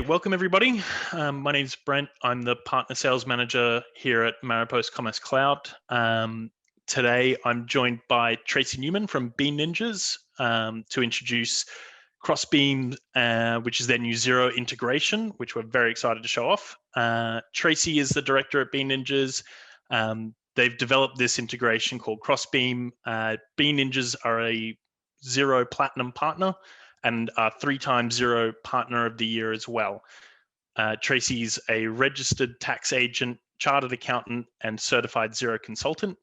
Okay, welcome everybody. My name's Brent. I'm the Partner Sales Manager here at Maropost Commerce Cloud. Today, I'm joined by Tracy Newman from Bean Ninjas to introduce Crossbeam, which is their new Zero integration, which we're very excited to show off. Tracy is the director at Bean Ninjas. They've developed this integration called Crossbeam. Bean Ninjas are a Zero Platinum partner and our 3x Zero Partner of the Year as well. Tracy's a registered tax agent, chartered accountant, and certified Zero consultant.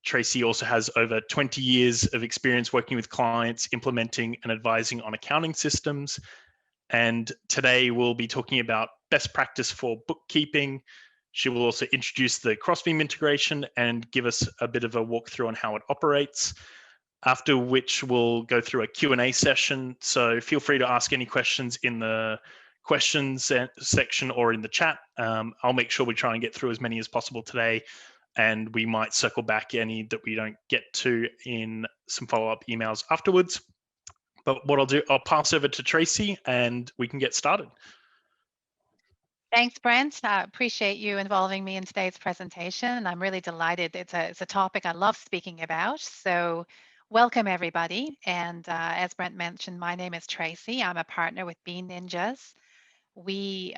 Tracy also has over 20 years of experience working with clients, implementing and advising on accounting systems. And today we'll be talking about best practice for bookkeeping. She will also introduce the Crossbeam integration and give us a bit of a walkthrough on how it operates. After which we'll go through a Q&A session. So feel free to ask any questions in the questions section or in the chat. I'll make sure we try and get through as many as possible today, and we might circle back any that we don't get to in some follow-up emails afterwards. But what I'll do, I'll pass over to Tracy and we can get started. Thanks, Brent. I appreciate you involving me in today's presentation. I'm really delighted. It's a topic I love speaking about. So welcome, everybody. And as Brent mentioned, my name is Tracy. I'm a partner with Bean Ninjas. We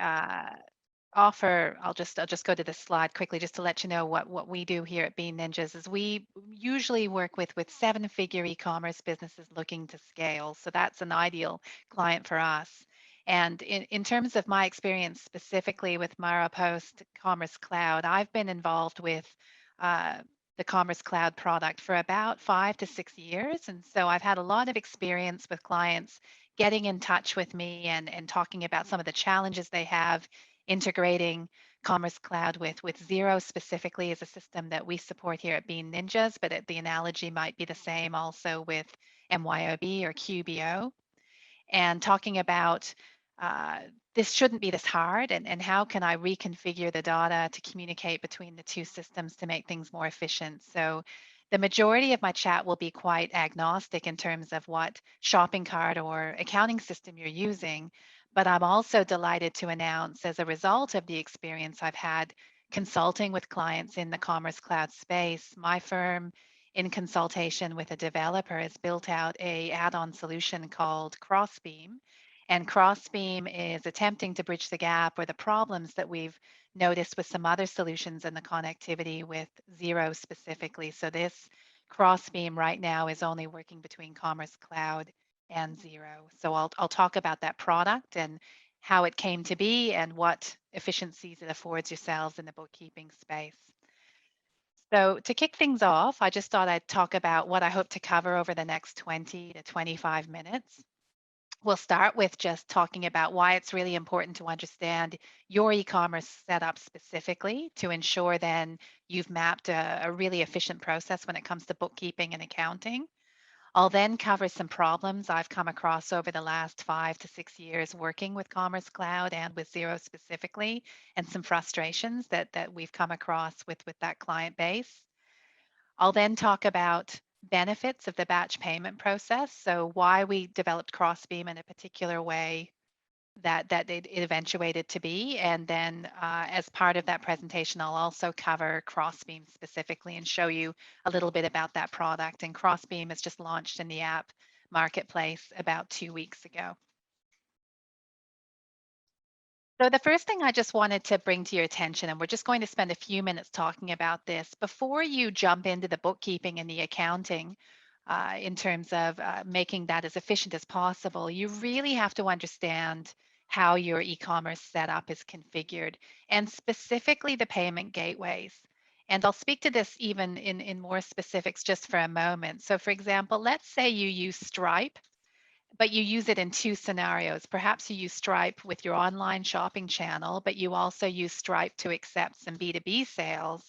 offer, I'll just go to this slide quickly just to let you know what we do here at Bean Ninjas is we usually work with 7-figure e-commerce businesses looking to scale. So that's an ideal client for us. And in terms of my experience specifically with Maropost Commerce Cloud, I've been involved with the Commerce Cloud product for about 5 to 6 years. And so I've had a lot of experience with clients getting in touch with me and talking about some of the challenges they have integrating Commerce Cloud with Zero specifically is a system that we support here at Bean Ninjas, but the analogy might be the same also with MYOB or QBO. And talking about this shouldn't be this hard, and how can I reconfigure the data to communicate between the two systems to make things more efficient. So the majority of my chat will be quite agnostic in terms of what shopping cart or accounting system you're using, but I'm also delighted to announce as a result of the experience I've had consulting with clients in the Commerce Cloud space, my firm in consultation with a developer has built out a add-on solution called Crossbeam. And Crossbeam is attempting to bridge the gap or the problems that we've noticed with some other solutions in the connectivity with Zero specifically. So this Crossbeam right now is only working between Commerce Cloud and Zero. So I'll talk about that product and how it came to be and what efficiencies it affords yourselves in the bookkeeping space. So to kick things off, I just thought I'd talk about what I hope to cover over the next 20 to 25 minutes. We'll start with just talking about why it's really important to understand your e-commerce setup specifically to ensure then you've mapped a really efficient process when it comes to bookkeeping and accounting. I'll then cover some problems I've come across over the last 5 to 6 years working with Commerce Cloud and with Zero specifically, and some frustrations that we've come across with that client base. I'll then talk about benefits of the batch payment process, so why we developed Crossbeam in a particular way that it eventuated to be. And then as part of that presentation, I'll also cover Crossbeam specifically and show you a little bit about that product. And Crossbeam is just launched in the app marketplace about 2 weeks ago. So the first thing I just wanted to bring to your attention, and we're just going to spend a few minutes talking about this, before you jump into the bookkeeping and the accounting in terms of making that as efficient as possible, you really have to understand how your e-commerce setup is configured, and specifically the payment gateways. And I'll speak to this even in more specifics just for a moment. So for example, let's say you use Stripe, but you use it in 2 scenarios. Perhaps you use Stripe with your online shopping channel, but you also use Stripe to accept some B2B sales.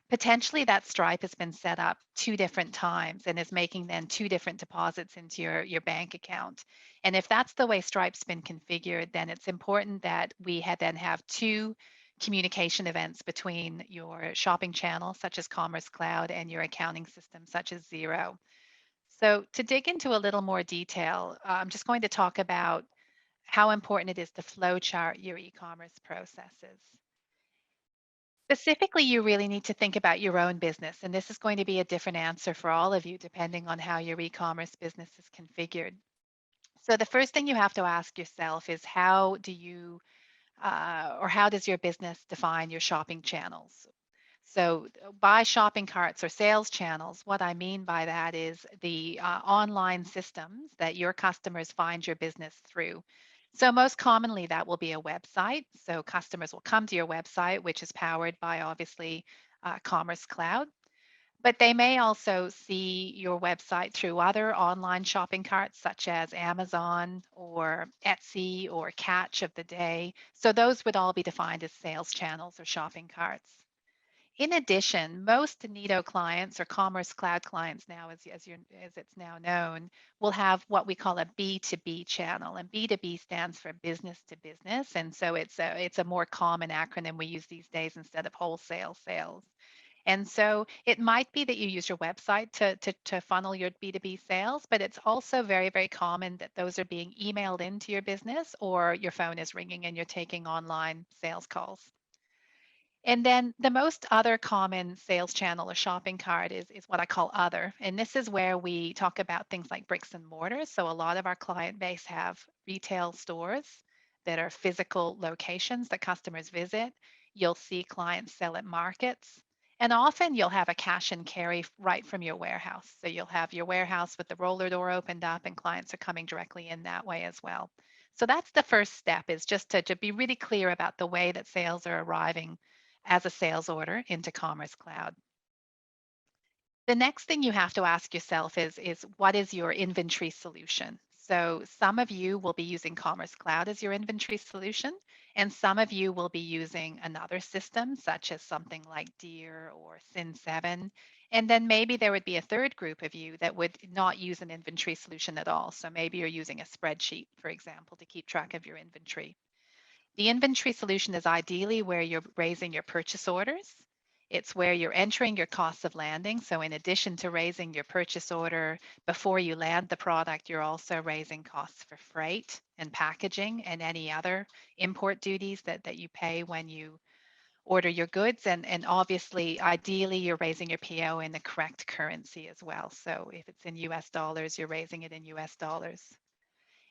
Potentially that Stripe has been set up 2 different times and is making then 2 different deposits into your bank account. And if that's the way Stripe's been configured, then it's important that we then have 2 communication events between your shopping channel, such as Commerce Cloud, and your accounting system, such as Zero. So to dig into a little more detail, I'm just going to talk about how important it is to flowchart your e-commerce processes. Specifically, you really need to think about your own business, and this is going to be a different answer for all of you depending on how your e-commerce business is configured. So the first thing you have to ask yourself is how do you or how does your business define your shopping channels? So by shopping carts or sales channels, what I mean by that is the online systems that your customers find your business through. So most commonly that will be a website. So customers will come to your website, which is powered by obviously Commerce Cloud. But they may also see your website through other online shopping carts such as Amazon or Etsy or Catch of the Day. So those would all be defined as sales channels or shopping carts. In addition, most Neato clients or Commerce Cloud clients now, as it's now known, will have what we call a B2B channel, and B2B stands for business to business, and so it's a more common acronym we use these days instead of wholesale sales. And so it might be that you use your website to funnel your B2B sales, but it's also very, very common that those are being emailed into your business or your phone is ringing and you're taking online sales calls. And then the most other common sales channel or shopping cart is what I call other. And this is where we talk about things like bricks and mortar. So a lot of our client base have retail stores that are physical locations that customers visit. You'll see clients sell at markets. And often you'll have a cash and carry right from your warehouse. So you'll have your warehouse with the roller door opened up and clients are coming directly in that way as well. So that's the first step, is just to be really clear about the way that sales are arriving as a sales order into Commerce Cloud. The next thing you have to ask yourself is what is your inventory solution? So some of you will be using Commerce Cloud as your inventory solution, and some of you will be using another system, such as something like Deer or Sin7. And then maybe there would be a third group of you that would not use an inventory solution at all. So maybe you're using a spreadsheet, for example, to keep track of your inventory. The inventory solution is ideally where you're raising your purchase orders. It's where you're entering your costs of landing. So in addition to raising your purchase order before you land the product, you're also raising costs for freight and packaging and any other import duties that you pay when you order your goods. And obviously, ideally, you're raising your PO in the correct currency as well. So if it's in US dollars, you're raising it in US dollars.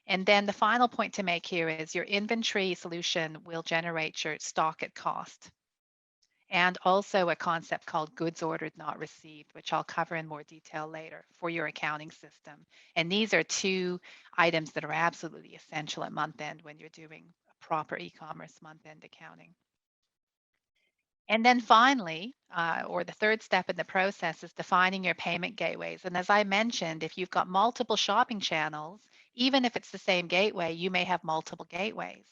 And then the final point to make here is your inventory solution will generate your stock at cost, and also a concept called goods ordered not received, which I'll cover in more detail later for your accounting system. And these are two items that are absolutely essential at month end when you're doing a proper e-commerce month end accounting. And then finally, or the third step in the process, is defining your payment gateways. And as I mentioned, if you've got multiple shopping channels, even if it's the same gateway, you may have multiple gateways.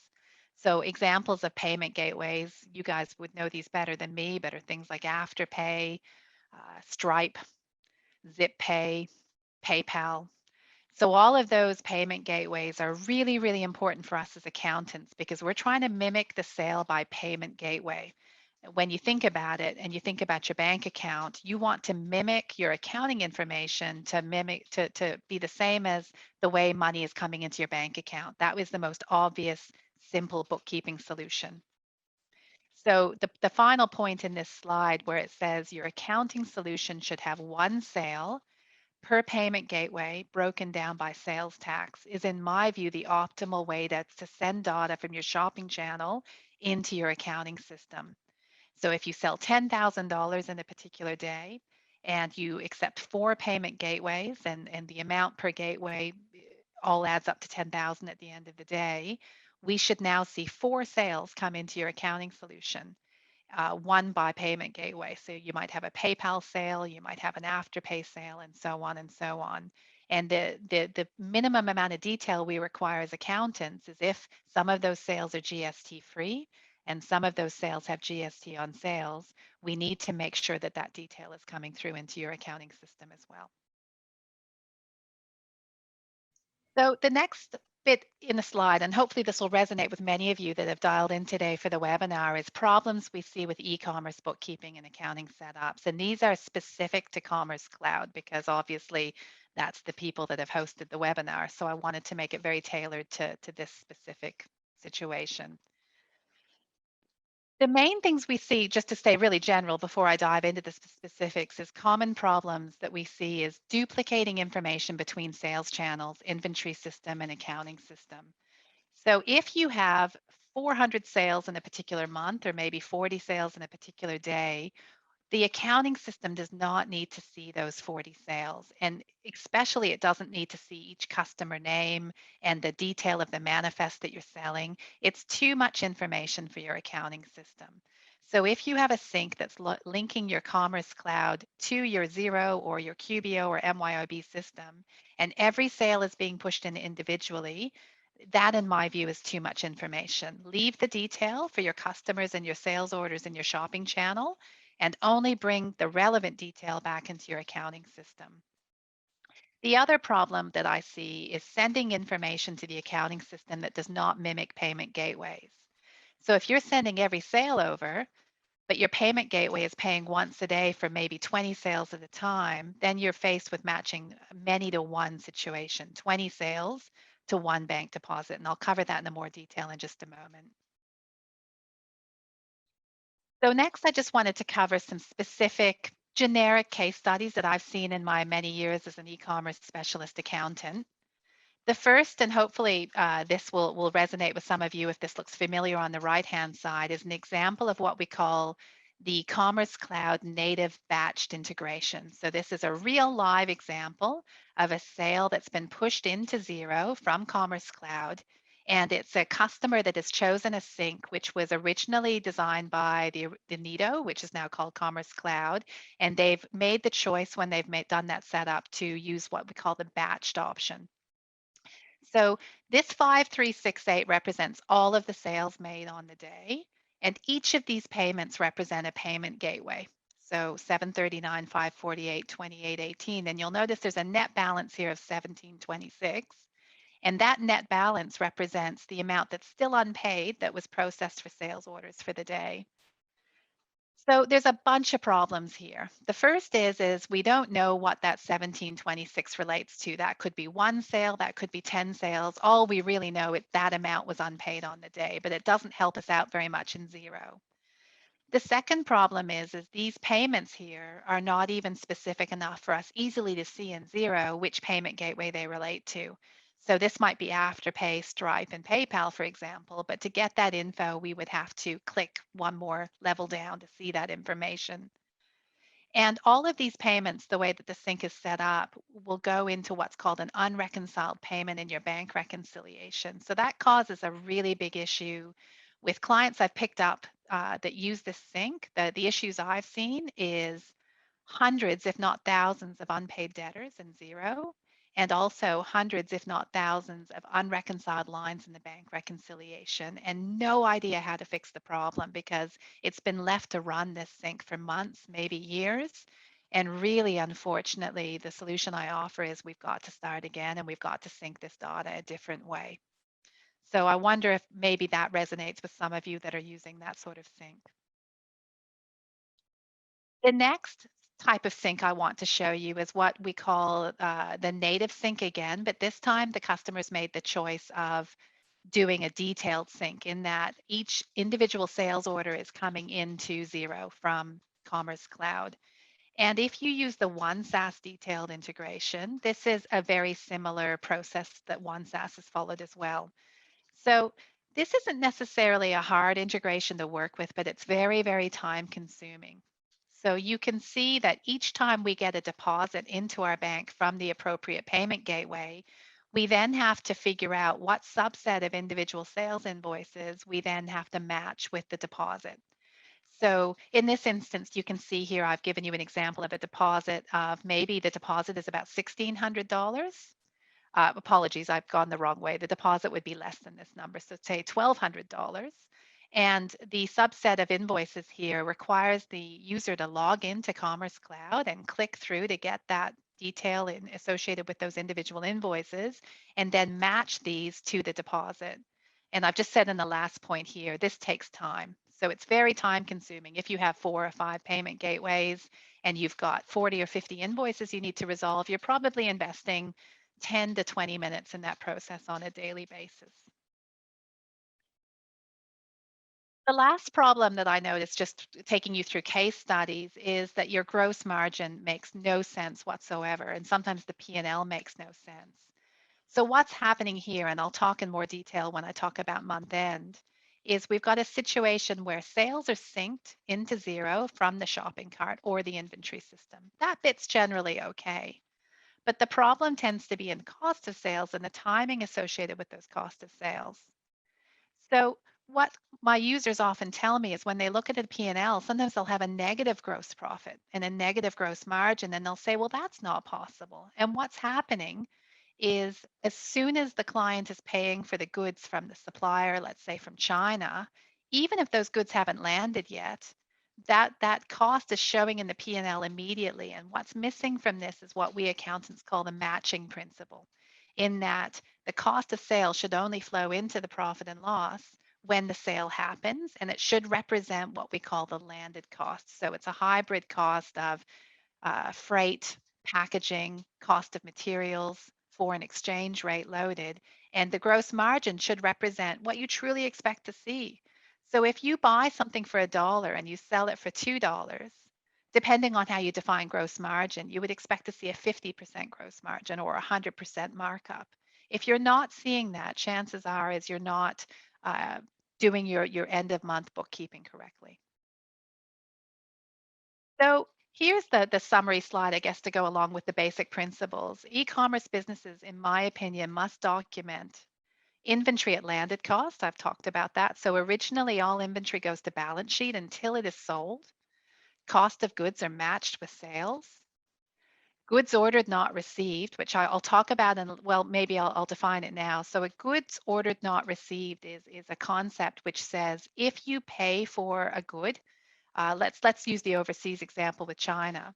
So examples of payment gateways, you guys would know these better than me, but are things like Afterpay, Stripe, ZipPay, PayPal. So all of those payment gateways are really, really important for us as accountants because we're trying to mimic the sale by payment gateway. When you think about it and you think about your bank account, you want to mimic your accounting information to be the same as the way money is coming into your bank account. That was the most obvious, simple bookkeeping solution. So the final point in this slide where it says your accounting solution should have one sale per payment gateway broken down by sales tax is, in my view, the optimal way to send data from your shopping channel into your accounting system. So if you sell $10,000 in a particular day and you accept 4 payment gateways and the amount per gateway all adds up to 10,000 at the end of the day, we should now see 4 sales come into your accounting solution. One by payment gateway. So you might have a PayPal sale, you might have an Afterpay sale, and so on and so on. And the minimum amount of detail we require as accountants is if some of those sales are GST free and some of those sales have GST on sales, we need to make sure that that detail is coming through into your accounting system as well. So the next bit in the slide, and hopefully this will resonate with many of you that have dialed in today for the webinar, is problems we see with e-commerce bookkeeping and accounting setups. And these are specific to Commerce Cloud because obviously that's the people that have hosted the webinar. So I wanted to make it very tailored to this specific situation. The main things we see, just to stay really general before I dive into the specifics, is common problems that we see is duplicating information between sales channels, inventory system, and accounting system. So if you have 400 sales in a particular month or maybe 40 sales in a particular day, the accounting system does not need to see those 40 sales. And especially, it doesn't need to see each customer name and the detail of the manifest that you're selling. It's too much information for your accounting system. So if you have a sync that's linking your Commerce Cloud to your Xero or your QBO or MYOB system, and every sale is being pushed in individually, that, in my view, is too much information. Leave the detail for your customers and your sales orders in your shopping channel, and only bring the relevant detail back into your accounting system. The other problem that I see is sending information to the accounting system that does not mimic payment gateways. So if you're sending every sale over, but your payment gateway is paying once a day for maybe 20 sales at a time, then you're faced with matching many to one situation, 20 sales to one bank deposit. And I'll cover that in more detail in just a moment. So next, I just wanted to cover some specific generic case studies that I've seen in my many years as an e-commerce specialist accountant. The first, and hopefully this will resonate with some of you if this looks familiar on the right-hand side, is an example of what we call the Commerce Cloud native batched integration. So this is a real live example of a sale that's been pushed into Xero from Commerce Cloud. And it's a customer that has chosen a sync, which was originally designed by the Nido, which is now called Commerce Cloud. And they've made the choice when they've done that setup to use what we call the batched option. So this 5368 represents all of the sales made on the day, and each of these payments represent a payment gateway. So 739, 548, 2818, and you'll notice there's a net balance here of 1726. And that net balance represents the amount that's still unpaid that was processed for sales orders for the day. So there's a bunch of problems here. The first is we don't know what that 1726 relates to. That could be one sale, that could be 10 sales. All we really know is that amount was unpaid on the day, but it doesn't help us out very much in Xero. The second problem is these payments here are not even specific enough for us easily to see in Xero which payment gateway they relate to. So this might be Afterpay, Stripe, and PayPal, for example, but to get that info, we would have to click one more level down to see that information. And all of these payments, the way that the sync is set up, will go into what's called an unreconciled payment in your bank reconciliation. So that causes a really big issue with clients I've picked up that use this sync. The issues I've seen is hundreds, if not thousands, of unpaid debtors in Xero, and also hundreds, if not thousands, of unreconciled lines in the bank reconciliation, and no idea how to fix the problem because it's been left to run this sync for months, maybe years. And really, unfortunately, the solution I offer is we've got to start again and we've got to sync this data a different way. So I wonder if maybe that resonates with some of you that are using that sort of sync. The next type of sync I want to show you is what we call the native sync again, but this time the customers made the choice of doing a detailed sync in that each individual sales order is coming into Xero from Commerce Cloud. And if you use the OneSAS detailed integration, this is a very similar process that OneSAS has followed as well. So this isn't necessarily a hard integration to work with, but it's very, very time consuming. So you can see that each time we get a deposit into our bank from the appropriate payment gateway, we then have to figure out what subset of individual sales invoices we then have to match with the deposit. So in this instance, you can see here, I've given you an example of a deposit of maybe the deposit is about $1,600. Apologies, I've gone the wrong way. The deposit would be less than this number, so say $1,200. And the subset of invoices here requires the user to log into Commerce Cloud and click through to get that detail associated with those individual invoices, and then match these to the deposit. And I've just said in the last point here, this takes time. So it's very time consuming. If you have 4 or 5 payment gateways and you've got 40 or 50 invoices you need to resolve, you're probably investing 10 to 20 minutes in that process on a daily basis. The last problem that I noticed just taking you through case studies is that your gross margin makes no sense whatsoever, and sometimes the P&L makes no sense. So what's happening here, and I'll talk in more detail when I talk about month end, is we've got a situation where sales are synced into zero from the shopping cart or the inventory system. That bit's generally okay. But the problem tends to be in cost of sales and the timing associated with those cost of sales. So what my users often tell me is when they look at a P&L, sometimes they'll have a negative gross profit and a negative gross margin, and they'll say, well, that's not possible. And what's happening is as soon as the client is paying for the goods from the supplier, let's say from China, even if those goods haven't landed yet, that cost is showing in the P&L immediately. And what's missing from this is what we accountants call the matching principle, in that the cost of sale should only flow into the profit and loss when the sale happens, and it should represent what we call the landed cost. So it's a hybrid cost of freight, packaging, cost of materials, foreign exchange rate loaded, and the gross margin should represent what you truly expect to see. So if you buy something for $1 and you sell it for $2, depending on how you define gross margin, you would expect to see a 50% gross margin or 100% markup. If you're not seeing that, chances are is you're not doing your end of month bookkeeping correctly. So here's the summary slide, I guess, to go along with the basic principles. E-commerce businesses, in my opinion, must document inventory at landed cost. I've talked about that. So originally, all inventory goes to balance sheet until it is sold. Cost of goods are matched with sales. Goods ordered, not received, which I'll talk about, and well, maybe I'll define it now. So a goods ordered, not received is a concept which says if you pay for a good, let's use the overseas example with China.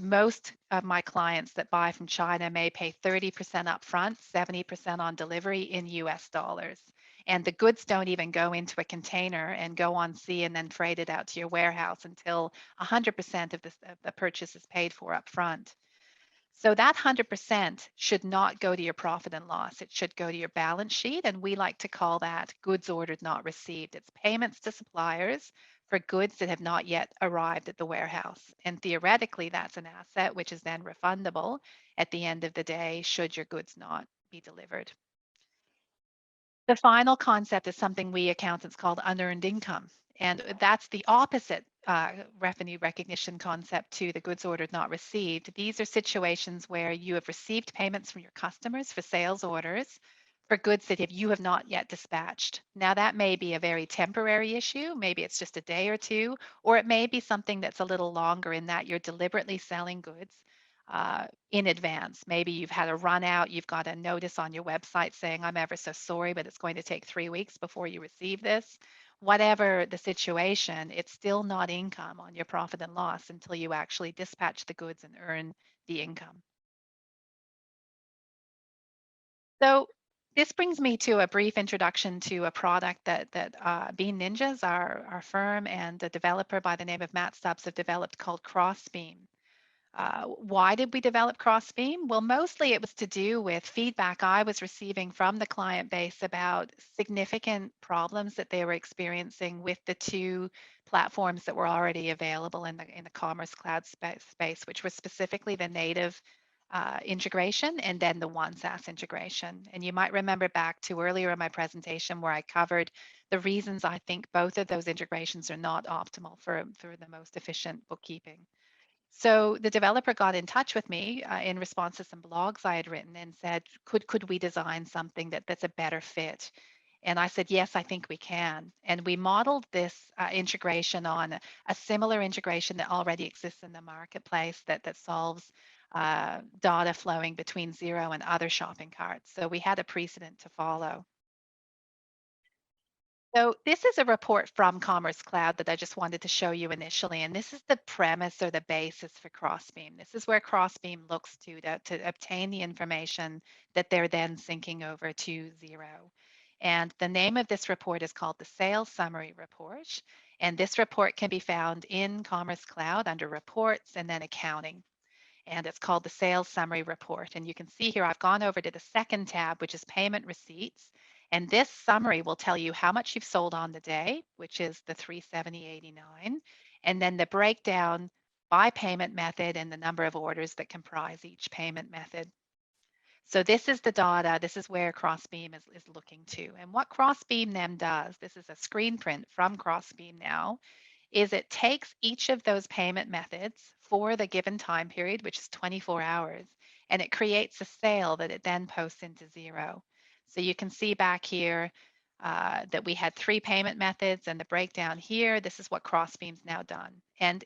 Most of my clients that buy from China may pay 30% upfront, 70% on delivery in US dollars. And the goods don't even go into a container and go on sea and then freighted out to your warehouse until 100% of the purchase is paid for upfront. So that 100% should not go to your profit and loss. It should go to your balance sheet. And we like to call that goods ordered, not received. It's payments to suppliers for goods that have not yet arrived at the warehouse. And theoretically, that's an asset which is then refundable at the end of the day should your goods not be delivered. The final concept is something we accountants called unearned income. And that's the opposite revenue recognition concept to the goods ordered, not received. These are situations where you have received payments from your customers for sales orders for goods that you have not yet dispatched. Now, that may be a very temporary issue. Maybe it's just a day or two, or it may be something that's a little longer in that you're deliberately selling goods in advance. Maybe you've had a run out, you've got a notice on your website saying, I'm ever so sorry, but it's going to take 3 weeks before you receive this. Whatever the situation, it's still not income on your profit and loss until you actually dispatch the goods and earn the income. So this brings me to a brief introduction to a product that Bean Ninjas, our firm, and a developer by the name of Matt Stubbs have developed called Crossbeam. Why did we develop Crossbeam? Well, mostly it was to do with feedback I was receiving from the client base about significant problems that they were experiencing with the two platforms that were already available in the Commerce Cloud space, which was specifically the native integration and then the One SaaS integration. And you might remember back to earlier in my presentation where I covered the reasons I think both of those integrations are not optimal for the most efficient bookkeeping. So the developer got in touch with me in response to some blogs I had written and said, could we design something that's a better fit? And I said, yes, I think we can. And we modeled this integration on a similar integration that already exists in the marketplace that solves data flowing between Xero and other shopping carts. So we had a precedent to follow. So this is a report from Commerce Cloud that I just wanted to show you initially, and this is the premise or the basis for Crossbeam. This is where Crossbeam looks to obtain the information that they're then syncing over to Xero. And the name of this report is called the Sales Summary Report, and this report can be found in Commerce Cloud under Reports and then Accounting. And it's called the Sales Summary Report. And you can see here, I've gone over to the second tab, which is Payment Receipts. And this summary will tell you how much you've sold on the day, which is the 370.89, and then the breakdown by payment method and the number of orders that comprise each payment method. So this is the data. This is where Crossbeam is looking to. And what Crossbeam then does, this is a screen print from Crossbeam now, is it takes each of those payment methods for the given time period, which is 24 hours, and it creates a sale that it then posts into Xero. So you can see back here that we had 3 payment methods, and the breakdown here, this is what Crossbeam's now done. And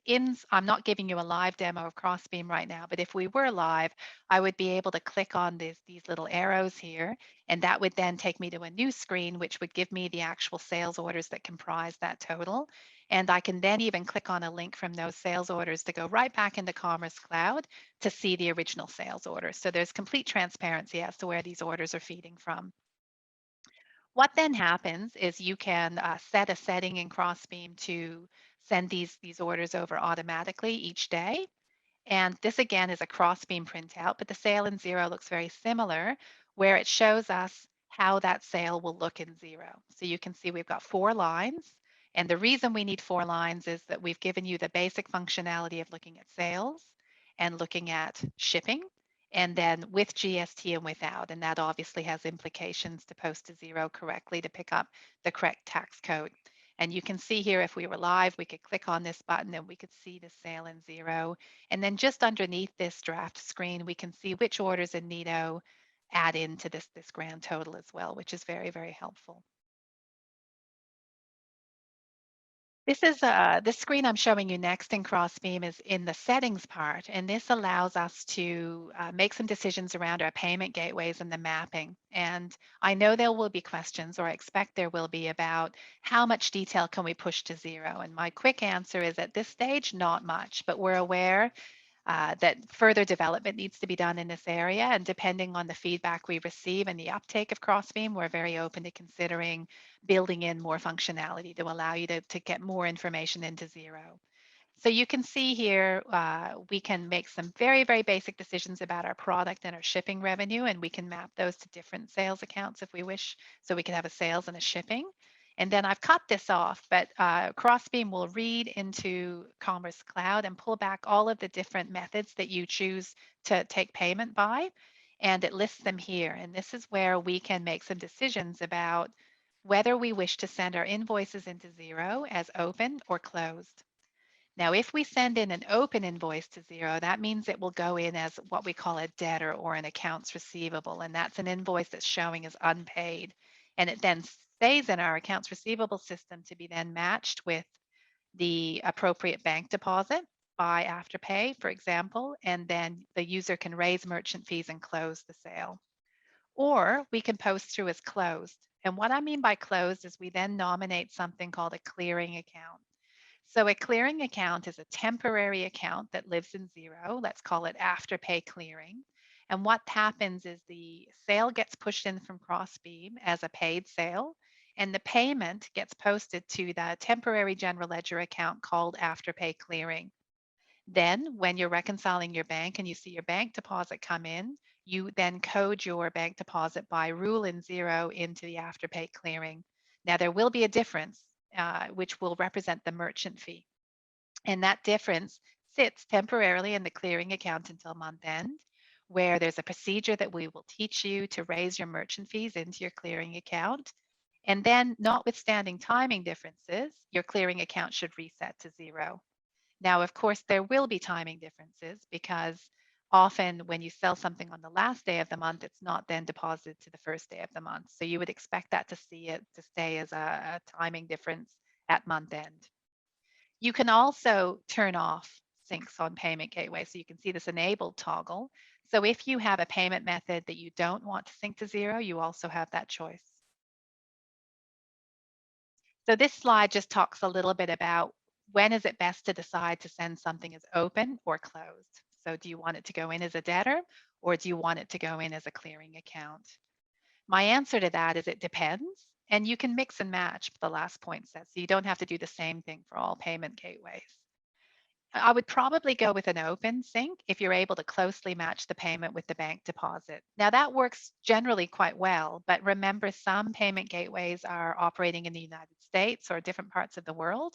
I'm not giving you a live demo of Crossbeam right now, but if we were live, I would be able to click on these little arrows here, and that would then take me to a new screen, which would give me the actual sales orders that comprise that total. And I can then even click on a link from those sales orders to go right back into Commerce Cloud to see the original sales orders. So there's complete transparency as to where these orders are feeding from. What then happens is you can set a setting in Crossbeam to send these orders over automatically each day. And this again is a Crossbeam printout, but the sale in Xero looks very similar, where it shows us how that sale will look in Xero. So you can see we've got 4 lines. And the reason we need 4 lines is that we've given you the basic functionality of looking at sales and looking at shipping, and then with GST and without. And that obviously has implications to post to Xero correctly to pick up the correct tax code. And you can see here, if we were live, we could click on this button and we could see the sale in Xero. And then just underneath this draft screen, we can see which orders in Neato add into this grand total as well, which is very, very helpful. This is the screen I'm showing you next in Crossbeam is in the settings part, and this allows us to make some decisions around our payment gateways and the mapping. And I know there will be questions, or I expect there will be, about how much detail can we push to Xero. And my quick answer is at this stage, not much, but we're aware that further development needs to be done in this area. And depending on the feedback we receive and the uptake of Crossbeam, we're very open to considering building in more functionality to allow you to get more information into Xero. So you can see here, we can make some very, very basic decisions about our product and our shipping revenue, and we can map those to different sales accounts if we wish. So we can have a sales and a shipping. And then I've cut this off, but Crossbeam will read into Commerce Cloud and pull back all of the different methods that you choose to take payment by, and it lists them here. And this is where we can make some decisions about whether we wish to send our invoices into Xero as open or closed. Now, if we send in an open invoice to Xero, that means it will go in as what we call a debtor or an accounts receivable, and that's an invoice that's showing as unpaid. And it then stays in our accounts receivable system to be then matched with the appropriate bank deposit by Afterpay, for example, and then the user can raise merchant fees and close the sale. Or we can post through as closed. And what I mean by closed is we then nominate something called a clearing account. So a clearing account is a temporary account that lives in Xero. Let's call it Afterpay Clearing. And what happens is the sale gets pushed in from Crossbeam as a paid sale, and the payment gets posted to the temporary general ledger account called Afterpay Clearing. Then when you're reconciling your bank and you see your bank deposit come in, you then code your bank deposit by rule in Xero into the Afterpay Clearing. Now there will be a difference, which will represent the merchant fee. And that difference sits temporarily in the clearing account until month end, where there's a procedure that we will teach you to raise your merchant fees into your clearing account. And then, notwithstanding timing differences, your clearing account should reset to Xero. Now, of course, there will be timing differences because often when you sell something on the last day of the month, it's not then deposited to the first day of the month. So you would expect that to see it to stay as a timing difference at month end. You can also turn off syncs on payment gateway. So you can see this enabled toggle. So if you have a payment method that you don't want to sync to Xero, you also have that choice. So this slide just talks a little bit about when is it best to decide to send something as open or closed. So do you want it to go in as a debtor, or do you want it to go in as a clearing account? My answer to that is it depends. And you can mix and match, the last point says. So you don't have to do the same thing for all payment gateways. I would probably go with an open sync if you're able to closely match the payment with the bank deposit. Now that works generally quite well, but remember some payment gateways are operating in the United States or different parts of the world,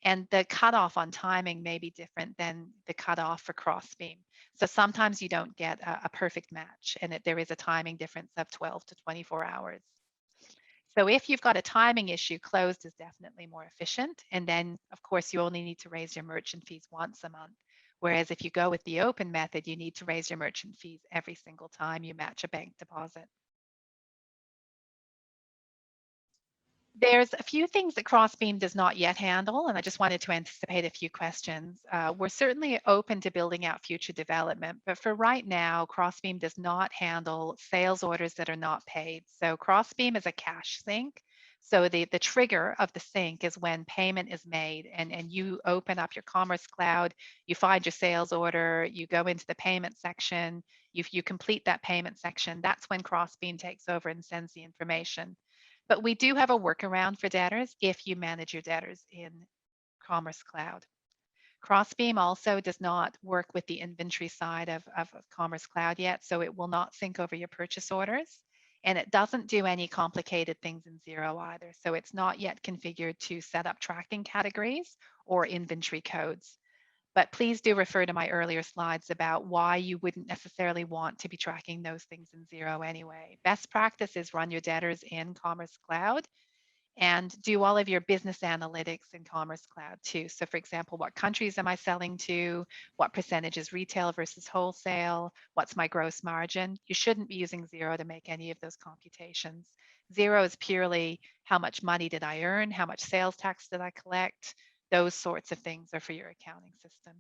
and the cutoff on timing may be different than the cutoff for Crossbeam. So sometimes you don't get a perfect match, and there is a timing difference of 12 to 24 hours. So if you've got a timing issue, closed is definitely more efficient. And then, of course, you only need to raise your merchant fees once a month. Whereas if you go with the open method, you need to raise your merchant fees every single time you match a bank deposit. There's a few things that Crossbeam does not yet handle, and I just wanted to anticipate a few questions. We're certainly open to building out future development, but for right now, Crossbeam does not handle sales orders that are not paid. So Crossbeam is a cash sync. So the trigger of the sync is when payment is made and you open up your Commerce Cloud, you find your sales order, you go into the payment section, you complete that payment section, that's when Crossbeam takes over and sends the information. But we do have a workaround for debtors if you manage your debtors in Commerce Cloud. Crossbeam also does not work with the inventory side of Commerce Cloud yet, so it will not sync over your purchase orders. And it doesn't do any complicated things in Xero either. So it's not yet configured to set up tracking categories or inventory codes. But please do refer to my earlier slides about why you wouldn't necessarily want to be tracking those things in Xero anyway. Best practice is run your debtors in Commerce Cloud and do all of your business analytics in Commerce Cloud too. So for example, what countries am I selling to? What percentage is retail versus wholesale? What's my gross margin? You shouldn't be using Xero to make any of those computations. Xero is purely how much money did I earn? How much sales tax did I collect? Those sorts of things are for your accounting system.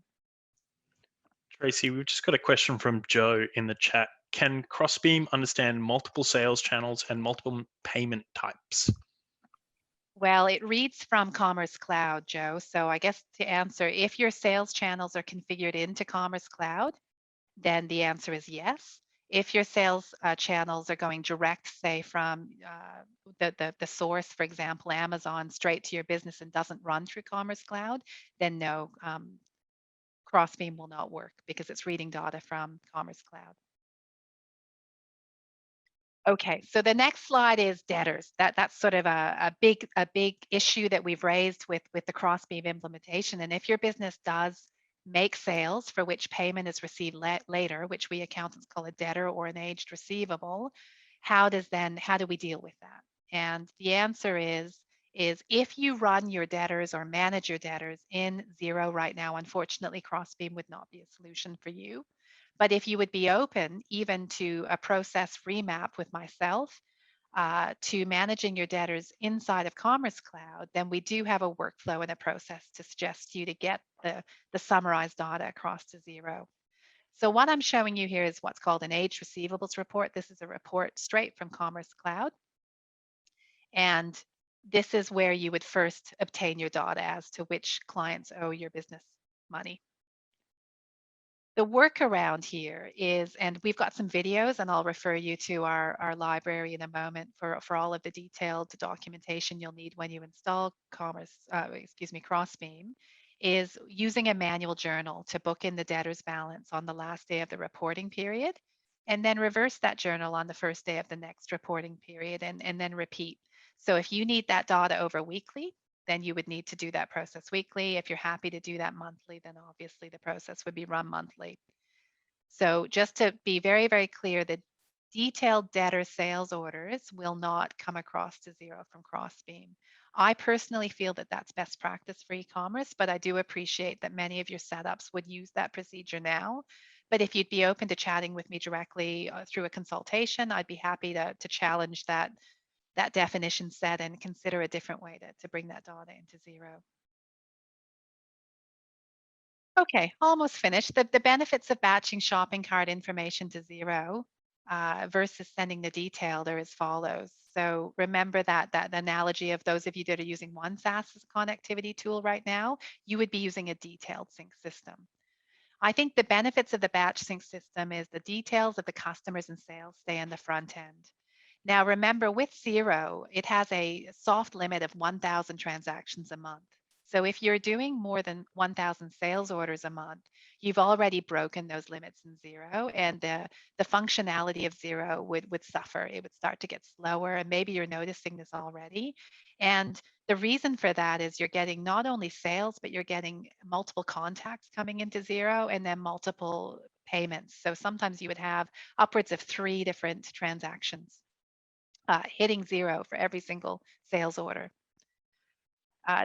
Tracy, we've just got a question from Joe in the chat. Can Crossbeam understand multiple sales channels and multiple payment types? Well, it reads from Commerce Cloud, Joe. So I guess to answer, if your sales channels are configured into Commerce Cloud, then the answer is yes. If your sales channels are going direct, say from the source, for example, Amazon, straight to your business and doesn't run through Commerce Cloud, then no, Crossbeam will not work because it's reading data from Commerce Cloud. Okay, so the next slide is debtors. That's sort of a big issue that we've raised with the Crossbeam implementation. And if your business does make sales for which payment is received later, which we accountants call a debtor or an aged receivable, how do we deal with that? And the answer is if you run your debtors or manage your debtors in Xero right now, unfortunately, Crossbeam would not be a solution for you. But if you would be open even to a process remap with myself to managing your debtors inside of Commerce Cloud, then we do have a workflow and a process to suggest to you to get the summarized data across to Xero. So what I'm showing you here is what's called an aged receivables report. This is a report straight from Commerce Cloud. And this is where you would first obtain your data as to which clients owe your business money. The workaround here is, and we've got some videos, and I'll refer you to our library in a moment for all of the detailed documentation you'll need when you install Crossbeam, is using a manual journal to book in the debtor's balance on the last day of the reporting period, and then reverse that journal on the first day of the next reporting period, and then repeat. So if you need that data over weekly, then you would need to do that process weekly. If you're happy to do that monthly, then obviously the process would be run monthly. So just to be very, very clear, the detailed debtor sales orders will not come across to Xero from Crossbeam. I personally feel that that's best practice for e-commerce, but I do appreciate that many of your setups would use that procedure now. But if you'd be open to chatting with me directly through a consultation, I'd be happy to challenge that definition set and consider a different way to bring that data into Xero. Okay, almost finished. The benefits of batching shopping cart information to Xero versus sending the detail are as follows. So remember that analogy of those of you that are using OneSAS as a connectivity tool right now, you would be using a detailed sync system. I think the benefits of the batch sync system is the details of the customers and sales stay on the front end. Now, remember with Xero, it has a soft limit of 1,000 transactions a month. So if you're doing more than 1,000 sales orders a month, you've already broken those limits in Xero, and the functionality of Xero would suffer. It would start to get slower, and maybe you're noticing this already. And the reason for that is you're getting not only sales, but you're getting multiple contacts coming into Xero and then multiple payments. So sometimes you would have upwards of 3 different transactions hitting Xero for every single sales order.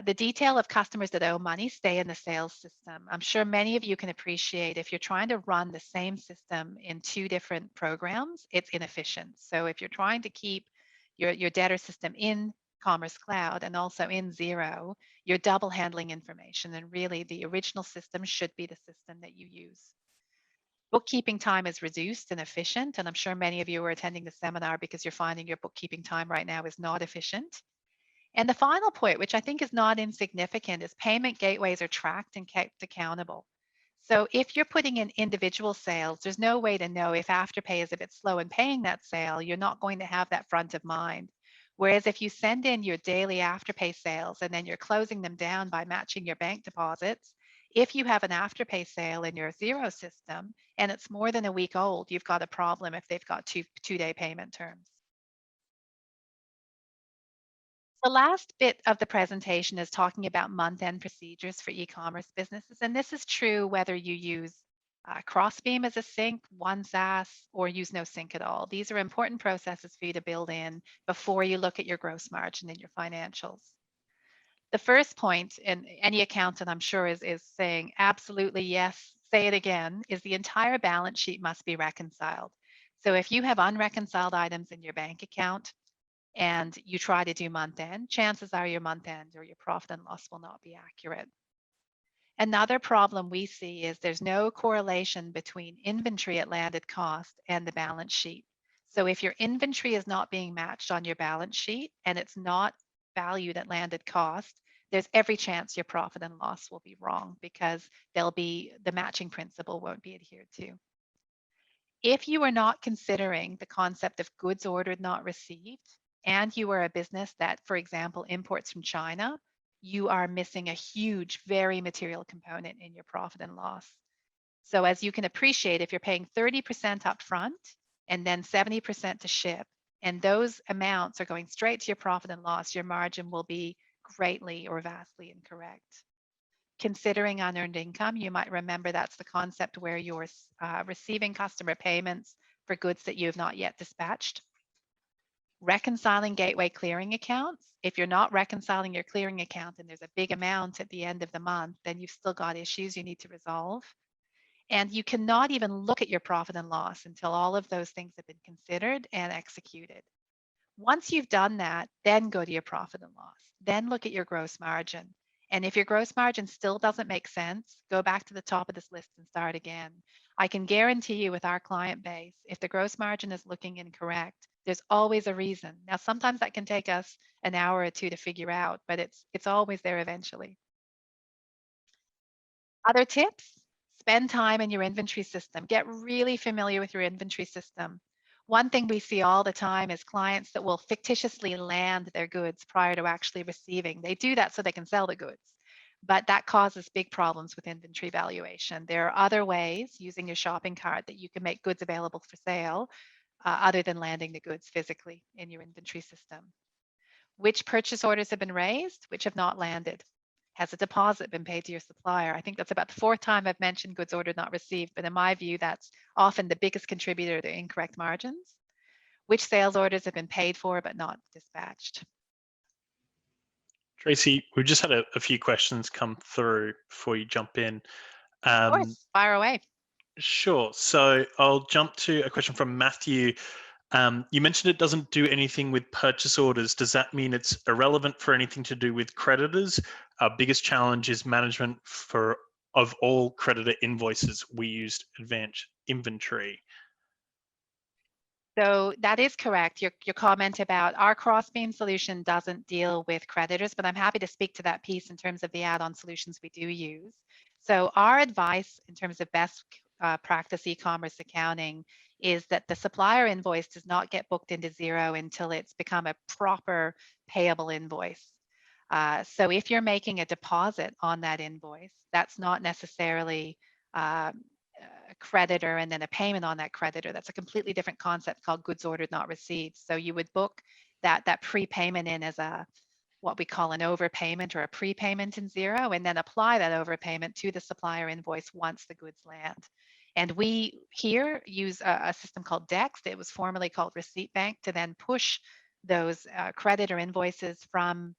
The detail of customers that owe money stay in the sales system. I'm sure many of you can appreciate if you're trying to run the same system in 2 different programs, it's inefficient. So if you're trying to keep your debtor system in Commerce Cloud and also in Xero, you're double handling information, and really the original system should be the system that you use. Bookkeeping time is reduced and efficient, and I'm sure many of you are attending the seminar because you're finding your bookkeeping time right now is not efficient. And the final point, which I think is not insignificant, is payment gateways are tracked and kept accountable. So if you're putting in individual sales, there's no way to know if Afterpay is a bit slow in paying that sale. You're not going to have that front of mind. Whereas if you send in your daily Afterpay sales and then you're closing them down by matching your bank deposits, if you have an Afterpay sale in your Xero system and it's more than a week old, you've got a problem if they've got two-day payment terms. The last bit of the presentation is talking about month-end procedures for e-commerce businesses, and this is true whether you use Crossbeam as a sync, OneSAS, or use no sync at all. These are important processes for you to build in before you look at your gross margin and your financials. The first point, and any accountant I'm sure is saying absolutely yes, say it again, is the entire balance sheet must be reconciled. So if you have unreconciled items in your bank account, and you try to do month end, chances are your month end or your profit and loss will not be accurate. Another problem we see is there's no correlation between inventory at landed cost and the balance sheet. So if your inventory is not being matched on your balance sheet and it's not valued at landed cost, there's every chance your profit and loss will be wrong because the matching principle won't be adhered to. If you are not considering the concept of goods ordered, not received, and you are a business that, for example, imports from China, you are missing a huge, very material component in your profit and loss. So as you can appreciate, if you're paying 30% upfront and then 70% to ship, and those amounts are going straight to your profit and loss, your margin will be greatly or vastly incorrect. Considering unearned income, you might remember that's the concept where you're receiving customer payments for goods that you have not yet dispatched. Reconciling gateway clearing accounts. If you're not reconciling your clearing account and there's a big amount at the end of the month, then you've still got issues you need to resolve. And you cannot even look at your profit and loss until all of those things have been considered and executed. Once you've done that, then go to your profit and loss. Then look at your gross margin. And if your gross margin still doesn't make sense, go back to the top of this list and start again. I can guarantee you with our client base, if the gross margin is looking incorrect, there's always a reason. Now, sometimes that can take us an hour or two to figure out, but it's always there eventually. Other tips, spend time in your inventory system. Get really familiar with your inventory system. One thing we see all the time is clients that will fictitiously land their goods prior to actually receiving. They do that so they can sell the goods, but that causes big problems with inventory valuation. There are other ways using your shopping cart that you can make goods available for sale other than landing the goods physically in your inventory system. Which purchase orders have been raised, which have not landed? Has a deposit been paid to your supplier? I think that's about the 4th time I've mentioned goods ordered, not received, but in my view, that's often the biggest contributor to incorrect margins. Which sales orders have been paid for but not dispatched? Tracy, we've just had a few questions come through before you jump in. Of course, fire away. Sure. So I'll jump to a question from Matthew. You mentioned it doesn't do anything with purchase orders. Does that mean it's irrelevant for anything to do with creditors? Our biggest challenge is management of all creditor invoices. We used advanced inventory. So that is correct. Your comment about our Crossbeam solution doesn't deal with creditors, but I'm happy to speak to that piece in terms of the add-on solutions we do use. So our advice in terms of best practice e-commerce accounting is that the supplier invoice does not get booked into Xero until it's become a proper payable invoice. So if you're making a deposit on that invoice, that's not necessarily a creditor and then a payment on that creditor. That's a completely different concept called goods ordered, not received. So you would book that prepayment in as a what we call an overpayment or a prepayment in Xero, and then apply that overpayment to the supplier invoice once the goods land. And we here use a system called Dext. It was formerly called Receipt Bank to then push those creditor invoices from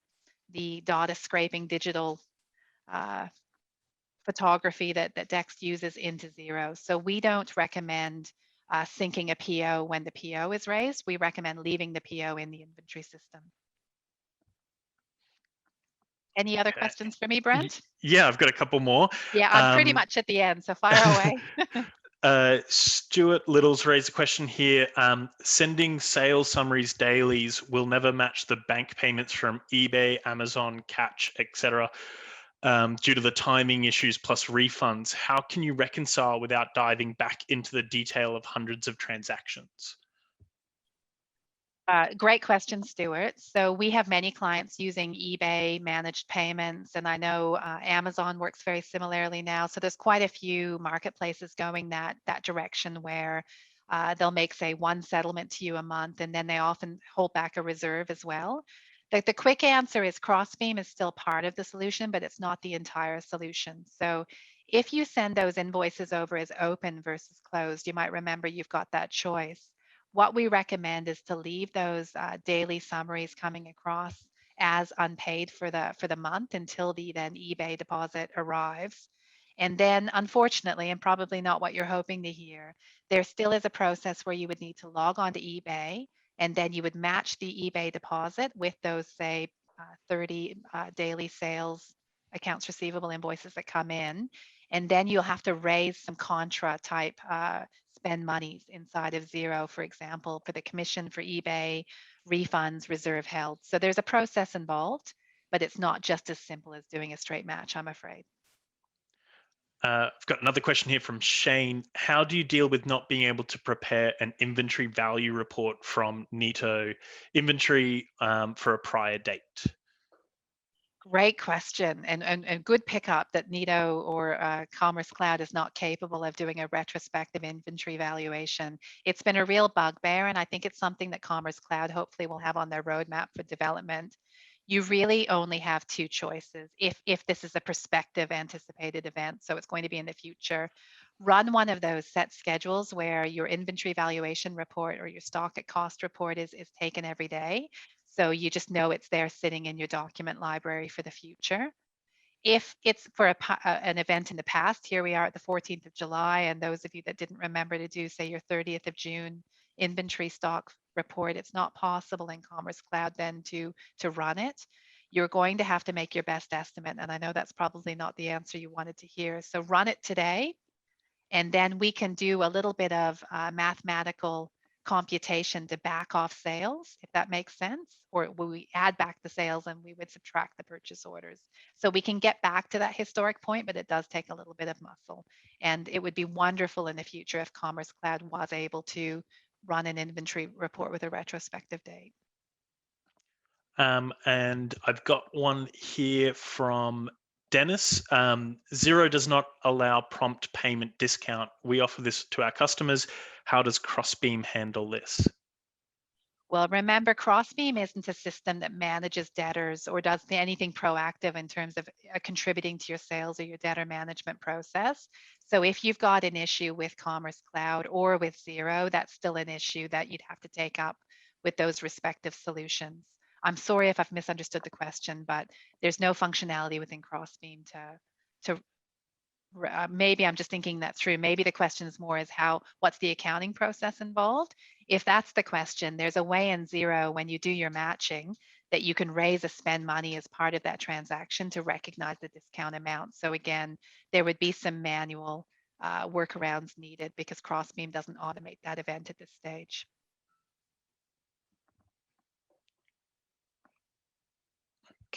the data scraping digital uh, photography that Dext uses into Xero. So we don't recommend syncing a PO when the PO is raised. We recommend leaving the PO in the inventory system. Any other Okay. questions for me, Brent? Yeah, I've got a couple more. Yeah, I'm pretty much at the end, so fire away. Stuart Little's raised a question here. Sending sales summaries dailies will never match the bank payments from eBay, Amazon, Catch, etc. Due to the timing issues plus refunds. How can you reconcile without diving back into the detail of hundreds of transactions? Great question, Stuart. So we have many clients using eBay managed payments, and I know Amazon works very similarly now. So there's quite a few marketplaces going that direction where they'll make, say, one settlement to you a month, and then they often hold back a reserve as well. The quick answer is Crossbeam is still part of the solution, but it's not the entire solution. So if you send those invoices over as open versus closed, you might remember you've got that choice. What we recommend is to leave those daily summaries coming across as unpaid for the month until the then eBay deposit arrives. And then, unfortunately, and probably not what you're hoping to hear, there still is a process where you would need to log on to eBay, and then you would match the eBay deposit with those, say, 30 daily sales accounts receivable invoices that come in. And then you'll have to raise some contra type spend monies inside of Xero, for example, for the commission for eBay, refunds, reserve held. So there's a process involved, but it's not just as simple as doing a straight match, I'm afraid. I've got another question here from Shane. How do you deal with not being able to prepare an inventory value report from Neato inventory for a prior date? Great question, and good pickup that Neato or Commerce Cloud is not capable of doing a retrospective inventory valuation. It's been a real bugbear, and I think it's something that Commerce Cloud hopefully will have on their roadmap for development. You really only have two choices if this is a prospective anticipated event, so it's going to be in the future. Run one of those set schedules where your inventory valuation report or your stock at cost report is taken every day. So you just know it's there sitting in your document library for the future. If it's for an event in the past, here we are at the 14th of July, and those of you that didn't remember to do, say, your 30th of June inventory stock report, it's not possible in Commerce Cloud then to run it. You're going to have to make your best estimate, and I know that's probably not the answer you wanted to hear. So run it today, and then we can do a little bit of mathematical computation to back off sales, if that makes sense, or we add back the sales and we would subtract the purchase orders. So we can get back to that historic point, but it does take a little bit of muscle. And it would be wonderful in the future if Commerce Cloud was able to run an inventory report with a retrospective date. And I've got one here from Dennis. Xero does not allow prompt payment discount. We offer this to our customers. How does Crossbeam handle this? Well, remember, Crossbeam isn't a system that manages debtors or does anything proactive in terms of contributing to your sales or your debtor management process. So if you've got an issue with Commerce Cloud or with Xero, that's still an issue that you'd have to take up with those respective solutions. I'm sorry if I've misunderstood the question, but there's no functionality within Crossbeam to maybe I'm just thinking that through. Maybe the question is more is what's the accounting process involved? If that's the question, there's a way in Xero when you do your matching that you can raise a spend money as part of that transaction to recognize the discount amount. So again, there would be some manual workarounds needed because Crossbeam doesn't automate that event at this stage.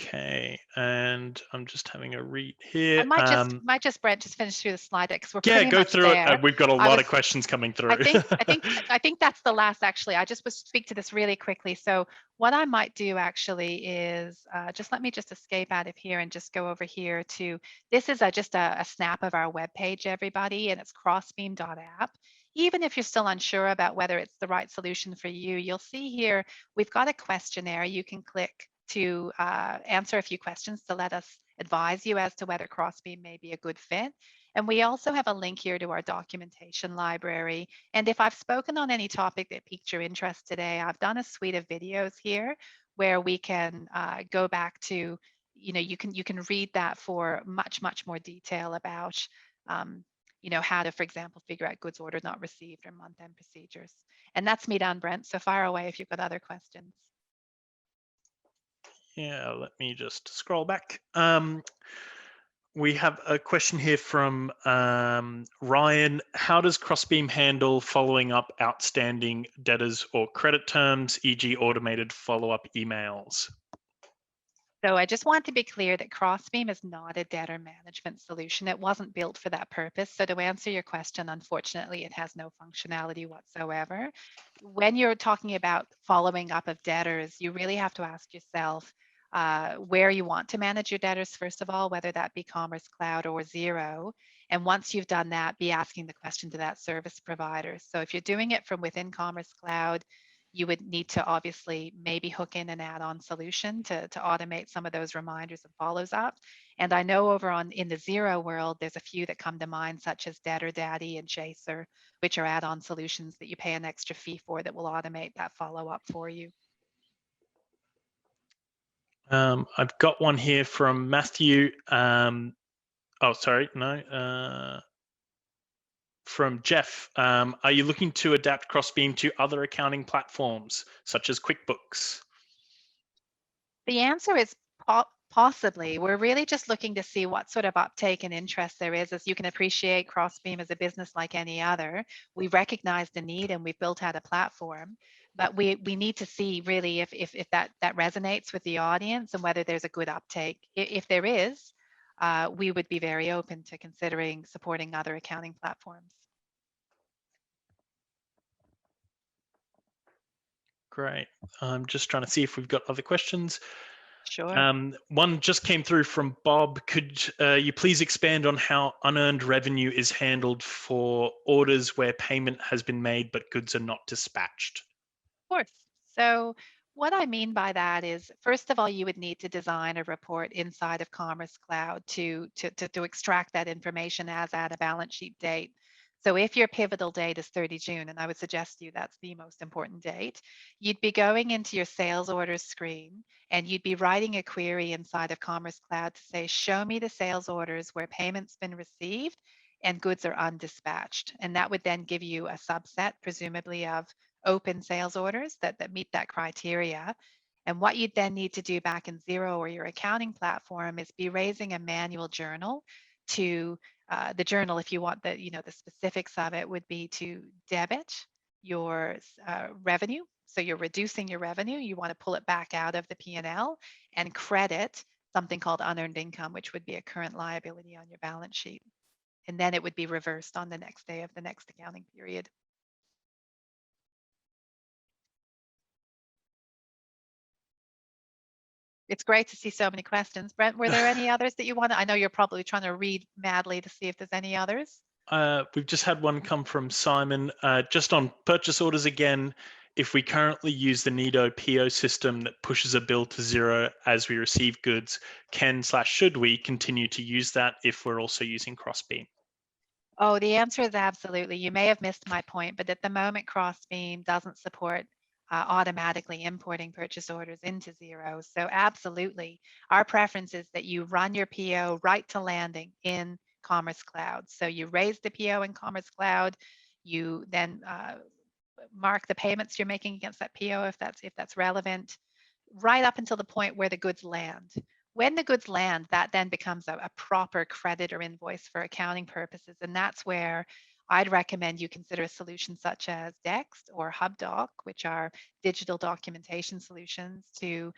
Okay, and I'm just having a read here. I might just Brent just finish through the slide deck because we're Yeah, pretty go much through it. there. We've got a I lot was of questions coming through. I think that's the last actually. I just would speak to this really quickly. So what I might do actually is just let me just escape out of here and just go over here to this is just a snap of our webpage, everybody, and it's crossbeam.app. Even if you're still unsure about whether it's the right solution for you, you'll see here we've got a questionnaire you can click to answer a few questions to let us advise you as to whether Crossbeam may be a good fit. And we also have a link here to our documentation library. And if I've spoken on any topic that piqued your interest today, I've done a suite of videos here where we can go back to, you can read that for much more detail about, how to, for example, figure out goods ordered not received or month-end procedures. And that's me done, Brent. So fire away if you've got other questions. Yeah, let me just scroll back. We have a question here from Ryan. How does Crossbeam handle following up outstanding debtors or credit terms, e.g. automated follow-up emails? So I just want to be clear that Crossbeam is not a debtor management solution. It wasn't built for that purpose. So to answer your question, unfortunately, it has no functionality whatsoever. When you're talking about following up of debtors, you really have to ask yourself where you want to manage your debtors, first of all, whether that be Commerce Cloud or Xero. And once you've done that, be asking the question to that service provider. So if you're doing it from within Commerce Cloud, you would need to obviously maybe hook in an add-on solution to automate some of those reminders and follows up. And I know over in the Xero world, there's a few that come to mind, such as Debtor Daddy and Chaser, which are add-on solutions that you pay an extra fee for that will automate that follow-up for you. I've got one here from Matthew. From Jeff. Are you looking to adapt Crossbeam to other accounting platforms, such as QuickBooks? The answer is possibly. We're really just looking to see what sort of uptake and interest there is. As you can appreciate, Crossbeam is a business like any other. We recognize the need and we've built out a platform, but we need to see really if that resonates with the audience and whether there's a good uptake. If there is, we would be very open to considering supporting other accounting platforms. Great. I'm just trying to see if we've got other questions. Sure. One just came through from Bob. Could you please expand on how unearned revenue is handled for orders where payment has been made but goods are not dispatched? Of course. So what I mean by that is, first of all, you would need to design a report inside of Commerce Cloud to extract that information as at a balance sheet date. So if your pivotal date is 30 June, and I would suggest to you that's the most important date, you'd be going into your sales orders screen and you'd be writing a query inside of Commerce Cloud to say, show me the sales orders where payment's been received and goods are undispatched. And that would then give you a subset, presumably of open sales orders that meet that criteria. And what you'd then need to do back in Xero or your accounting platform is be raising a manual journal to the journal, if you want the specifics of it, would be to debit your revenue. So you're reducing your revenue. You want to pull it back out of the P&L and credit something called unearned income, which would be a current liability on your balance sheet. And then it would be reversed on the next day of the next accounting period. It's great to see so many questions. Brent, were there any others that you want to? I know you're probably trying to read madly to see if there's any others. We've just had one come from Simon. Just on purchase orders again, if we currently use the Nido PO system that pushes a bill to Xero as we receive goods, should we continue to use that if we're also using Crossbeam? Oh, the answer is absolutely. You may have missed my point, but at the moment, Crossbeam doesn't support automatically importing purchase orders into Xero. So absolutely, our preference is that you run your PO right to landing in Commerce Cloud. So you raise the PO in Commerce Cloud, you then mark the payments you're making against that PO if that's relevant, right up until the point where the goods land. When the goods land, that then becomes a proper credit or invoice for accounting purposes. And that's where I'd recommend you consider a solution such as Dext or HubDoc, which are digital documentation solutions to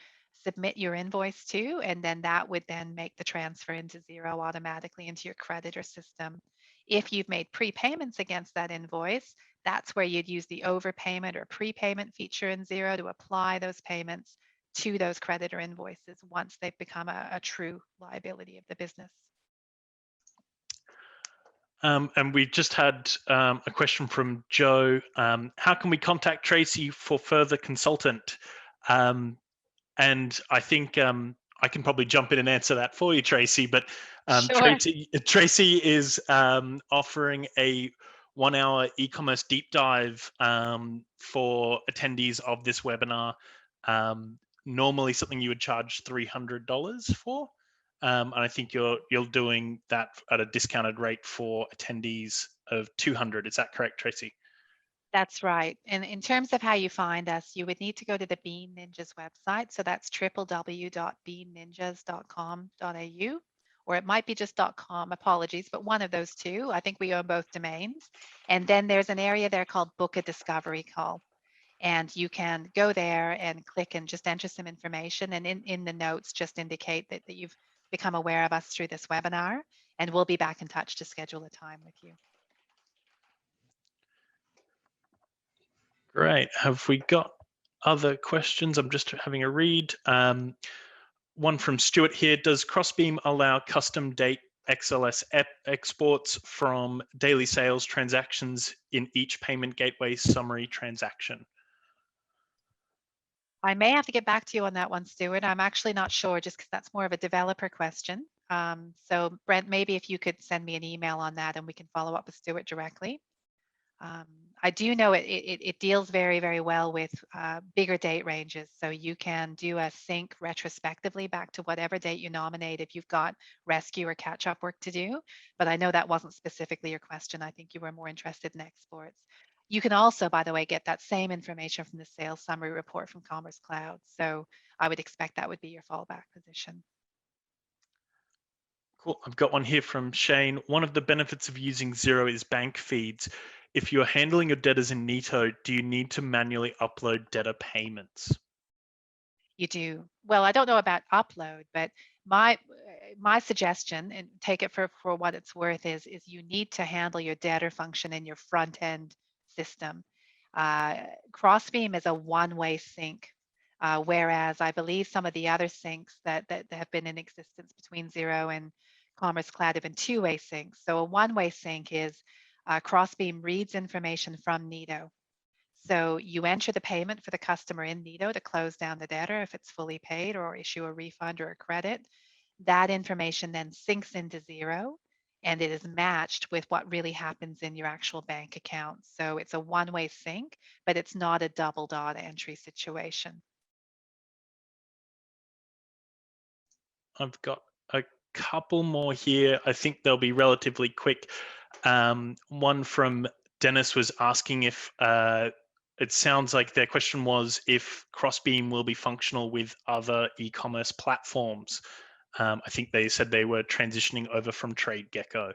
submit your invoice to, and then that would then make the transfer into Xero automatically into your creditor system. If you've made prepayments against that invoice, that's where you'd use the overpayment or prepayment feature in Xero to apply those payments to those creditor invoices once they've become a true liability of the business. And we've just had a question from Joe. How can we contact Tracy for further consultant? And I think I can probably jump in and answer that for you, Tracy. But Sure. Tracy is offering a 1-hour e-commerce deep dive for attendees of this webinar. Normally, something you would charge $300 for. And I think you're doing that at a discounted rate for attendees of 200. Is that correct, Tracy? That's right. And in terms of how you find us, you would need to go to the Bean Ninjas website. So that's www.beanninjas.com.au, or it might be just .com, apologies, but one of those two. I think we own both domains. And then there's an area there called Book a Discovery Call. And you can go there and click and just enter some information. And in the notes, just indicate that you've become aware of us through this webinar. And we'll be back in touch to schedule a time with you. Great. Have we got other questions? I'm just having a read. One from Stuart here. Does Crossbeam allow custom date XLS exports from daily sales transactions in each payment gateway summary transaction? I may have to get back to you on that one, Stuart. I'm actually not sure, just because that's more of a developer question. So Brent, maybe if you could send me an email on that and we can follow up with Stuart directly. I do know it deals very, very well with bigger date ranges. So you can do a sync retrospectively back to whatever date you nominate if you've got rescue or catch-up work to do. But I know that wasn't specifically your question. I think you were more interested in exports. You can also, by the way, get that same information from the sales summary report from Commerce Cloud. So I would expect that would be your fallback position. Cool. I've got one here from Shane. One of the benefits of using Xero is bank feeds. If you're handling your debtors in Neato, do you need to manually upload debtor payments? You do. Well, I don't know about upload, but my suggestion, and take it for what it's worth, is you need to handle your debtor function in your front end system. Crossbeam is a one-way sync, whereas I believe some of the other syncs that have been in existence between Xero and Commerce Cloud have been two-way syncs. So a one-way sync is Crossbeam reads information from Neato. So you enter the payment for the customer in Neato to close down the debtor if it's fully paid or issue a refund or a credit. That information then syncs into Xero and it is matched with what really happens in your actual bank account. So it's a one-way sync, but it's not a double dot entry situation. I've got a couple more here. I think they'll be relatively quick. One from Dennis was asking if it sounds like their question was if Crossbeam will be functional with other e-commerce platforms. I think they said they were transitioning over from TradeGecko.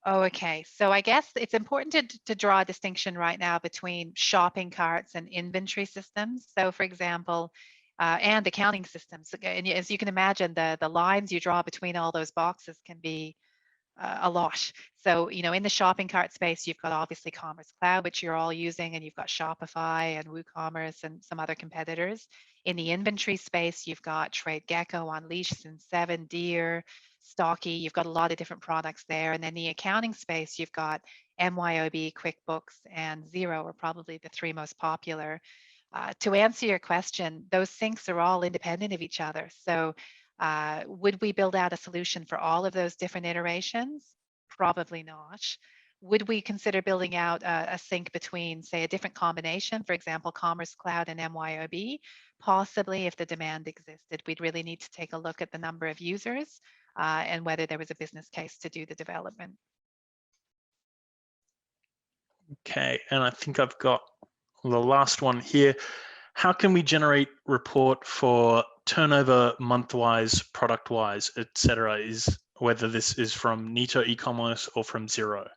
Oh, okay. So I guess it's important to draw a distinction right now between shopping carts and inventory systems. So for example, and accounting systems. And as you can imagine, the lines you draw between all those boxes can be a lot. So, you know, in the shopping cart space, you've got obviously Commerce Cloud, which you're all using, and you've got Shopify and WooCommerce and some other competitors. In the inventory space, you've got TradeGecko, Unleash, Sin7, Deer, Stocky. You've got a lot of different products there. And then the accounting space, you've got MYOB, QuickBooks, and Xero are probably the three most popular. To answer your question, those syncs are all independent of each other. So would we build out a solution for all of those different iterations? Probably not. Would we consider building out a sync between, say, a different combination, for example, Commerce Cloud and MYOB? Possibly, if the demand existed. We'd really need to take a look at the number of users and whether there was a business case to do the development. Okay, and I think I've got the last one here. How can we generate report for turnover month-wise, product-wise, etc.? Is whether this is from Neato e-commerce or from Xero?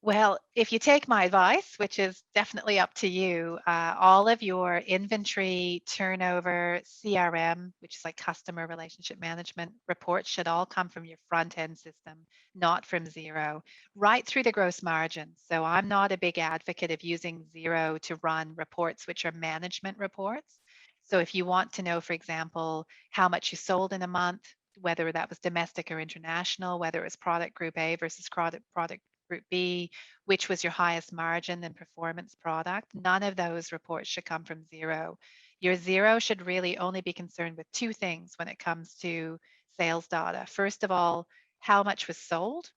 Well, if you take my advice, which is definitely up to you, all of your inventory, turnover, CRM, which is like customer relationship management reports, should all come from your front end system, not from Xero, right through the gross margin. So I'm not a big advocate of using Xero to run reports, which are management reports. So if you want to know, for example, how much you sold in a month, whether that was domestic or international, whether it was product group A versus product Group B, which was your highest margin and performance product. None of those reports should come from Xero. Your Xero should really only be concerned with two things when it comes to sales data. First of all, how much was sold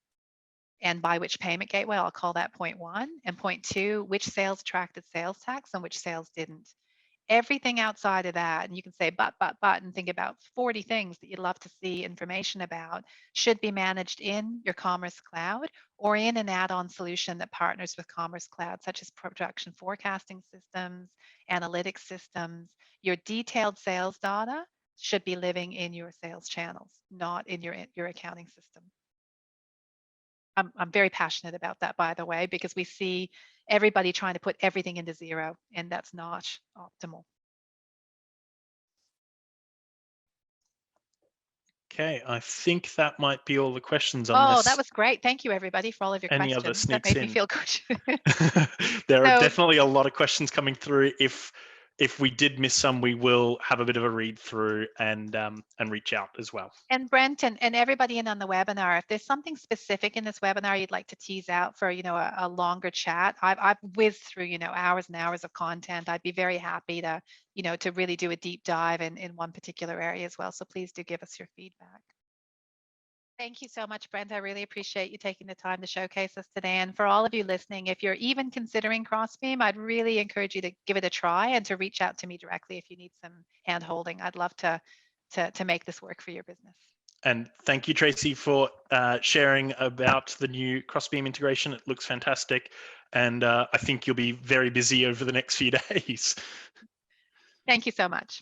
and by which payment gateway. I'll call that point one. And point two, which sales attracted sales tax and which sales didn't. Everything outside of that, and you can say but, and think about 40 things that you'd love to see information about, should be managed in your Commerce Cloud or in an add-on solution that partners with Commerce Cloud, such as production forecasting systems, analytics systems. Your detailed sales data should be living in your sales channels, not in your accounting system. I'm very passionate about that, by the way, because we see everybody trying to put everything into Xero, and that's not optimal. Okay, I think that might be all the questions. Oh, that was great. Thank you, everybody, for all of your any questions. other That sneaks made in. me feel good. There are definitely a lot of questions coming through. If we did miss some, we will have a bit of a read through and reach out as well. And Brent and everybody in on the webinar, if there's something specific in this webinar you'd like to tease out for, a longer chat, I've whizzed through, hours and hours of content. I'd be very happy to, to really do a deep dive in one particular area as well. So please do give us your feedback. Thank you so much, Brent. I really appreciate you taking the time to showcase us today. And for all of you listening, if you're even considering Crossbeam, I'd really encourage you to give it a try and to reach out to me directly if you need some hand holding. I'd love to make this work for your business. And thank you, Tracy, for sharing about the new Crossbeam integration. It looks fantastic. And I think you'll be very busy over the next few days. Thank you so much.